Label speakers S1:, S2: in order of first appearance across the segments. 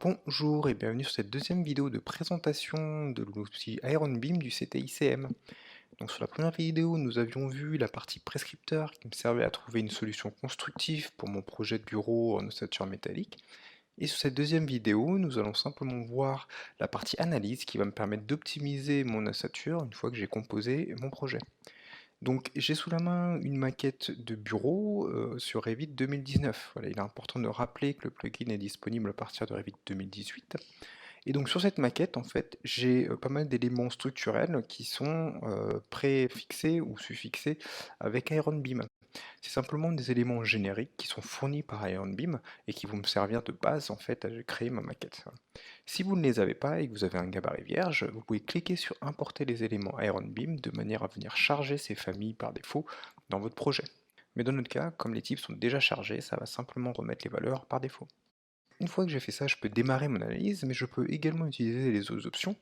S1: Bonjour et bienvenue sur cette deuxième vidéo de présentation de l'outil Iron Beam du CTI-CM. Donc sur la première vidéo, nous avions vu la partie prescripteur qui me servait à trouver une solution constructive pour mon projet de bureau en ossature métallique. Et sur cette deuxième vidéo, nous allons simplement voir la partie analyse qui va me permettre d'optimiser mon ossature une fois que j'ai composé mon projet. Donc j'ai sous la main une maquette de bureau sur Revit 2019. Voilà, il est important de rappeler que le plugin est disponible à partir de Revit 2018. Et donc sur cette maquette, en fait, j'ai pas mal d'éléments structurels qui sont préfixés ou suffixés avec Iron Beam. C'est simplement des éléments génériques qui sont fournis par Iron Beam et qui vont me servir de base en fait à créer ma maquette. Si vous ne les avez pas et que vous avez un gabarit vierge, vous pouvez cliquer sur importer les éléments Iron Beam de manière à venir charger ces familles par défaut dans votre projet. Mais dans notre cas, comme les types sont déjà chargés, ça va simplement remettre les valeurs par défaut. Une fois que j'ai fait ça, je peux démarrer mon analyse, mais je peux également utiliser les autres options.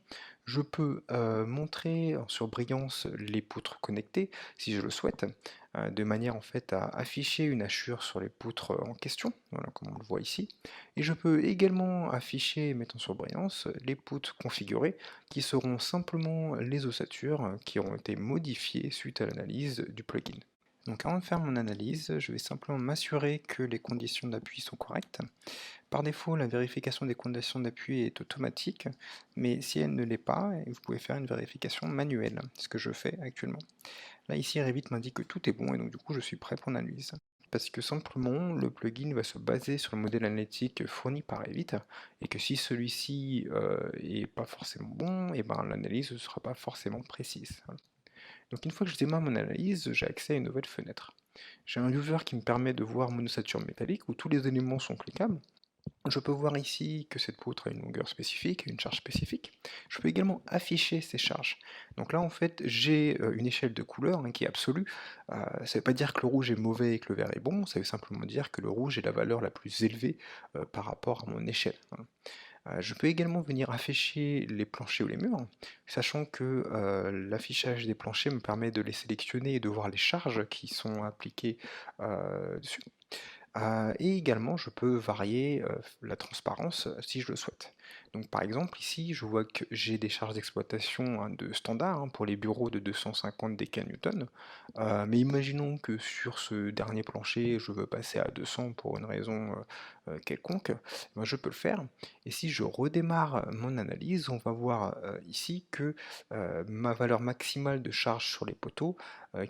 S1: Je peux montrer en surbrillance les poutres connectées, si je le souhaite, de manière en fait à afficher une hachure sur les poutres en question, voilà, comme on le voit ici. Et je peux également afficher et mettre en surbrillance les poutres configurées, qui seront simplement les ossatures qui auront été modifiées suite à l'analyse du plugin. Donc avant de faire mon analyse, je vais simplement m'assurer que les conditions d'appui sont correctes. Par défaut, la vérification des conditions d'appui est automatique, mais si elle ne l'est pas, vous pouvez faire une vérification manuelle, ce que je fais actuellement. Là ici, Revit m'indique que tout est bon et donc du coup je suis prêt pour l'analyse. Parce que simplement, le plugin va se baser sur le modèle analytique fourni par Revit, et que si celui-ci est pas forcément bon, et ben l'analyse ne sera pas forcément précise. Voilà. Donc une fois que je démarre mon analyse, j'ai accès à une nouvelle fenêtre. J'ai un viewer qui me permet de voir mon ossature métallique où tous les éléments sont cliquables. Je peux voir ici que cette poutre a une longueur spécifique, une charge spécifique. Je peux également afficher ces charges. Donc là, en fait, j'ai une échelle de couleurs qui est absolue. Ça ne veut pas dire que le rouge est mauvais et que le vert est bon, ça veut simplement dire que le rouge est la valeur la plus élevée par rapport à mon échelle. Voilà. Je peux également venir afficher les planchers ou les murs, sachant que l'affichage des planchers me permet de les sélectionner et de voir les charges qui sont appliquées dessus. Et également, je peux varier la transparence si je le souhaite. Donc par exemple, ici, je vois que j'ai des charges d'exploitation de standard pour les bureaux de 250 dkN. Mais imaginons que sur ce dernier plancher, je veux passer à 200 pour une raison quelconque, ben, je peux le faire. Et si je redémarre mon analyse, on va voir ici que ma valeur maximale de charge sur les poteaux,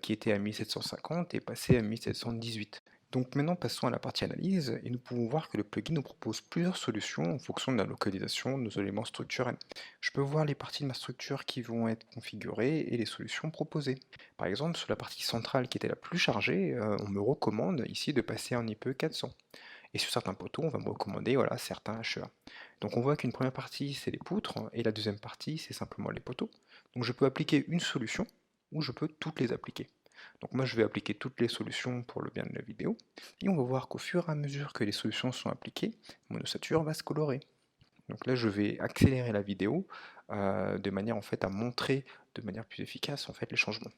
S1: qui était à 1750, est passée à 1718. Donc maintenant passons à la partie analyse et nous pouvons voir que le plugin nous propose plusieurs solutions en fonction de la localisation de nos éléments structurels. Je peux voir les parties de ma structure qui vont être configurées et les solutions proposées. Par exemple, sur la partie centrale qui était la plus chargée, on me recommande ici de passer en IPE 400. Et sur certains poteaux, on va me recommander voilà, certains HEA. Donc on voit qu'une première partie c'est les poutres et la deuxième partie c'est simplement les poteaux. Donc je peux appliquer une solution ou je peux toutes les appliquer. Donc moi je vais appliquer toutes les solutions pour le bien de la vidéo, et on va voir qu'au fur et à mesure que les solutions sont appliquées, mon ossature va se colorer. Donc là je vais accélérer la vidéo de manière en fait à montrer de manière plus efficace en fait les changements.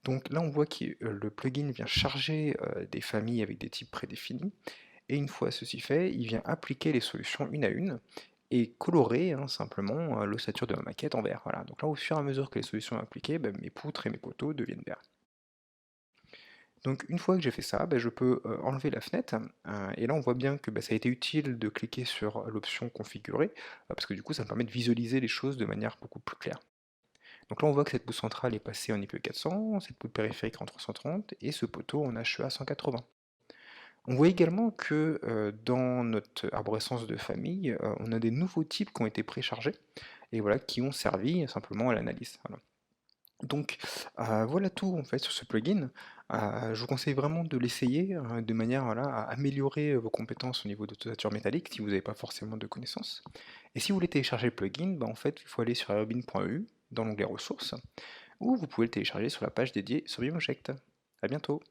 S1: Donc là on voit que le plugin vient charger des familles avec des types prédéfinis, et une fois ceci fait, il vient appliquer les solutions une à une, et colorer simplement l'ossature de ma maquette en vert. Voilà. Donc là au fur et à mesure que les solutions sont appliquées, mes poutres et mes poteaux deviennent verts. Donc une fois que j'ai fait ça, je peux enlever la fenêtre, et là on voit bien que ça a été utile de cliquer sur l'option configurer, parce que du coup ça me permet de visualiser les choses de manière beaucoup plus claire. Donc là on voit que cette poutre centrale est passée en IPE 400, cette poutre périphérique en 330, et ce poteau en HEA 180. On voit également que dans notre arborescence de famille, on a des nouveaux types qui ont été préchargés, et voilà, qui ont servi simplement à l'analyse. Voilà. Donc voilà tout en fait sur ce plugin. Je vous conseille vraiment de l'essayer de manière voilà, à améliorer vos compétences au niveau de l'ossature métallique si vous n'avez pas forcément de connaissances. Et si vous voulez télécharger le plugin, en fait il faut aller sur aerobin.eu dans l'onglet ressources, ou vous pouvez le télécharger sur la page dédiée sur Bimobject. A bientôt.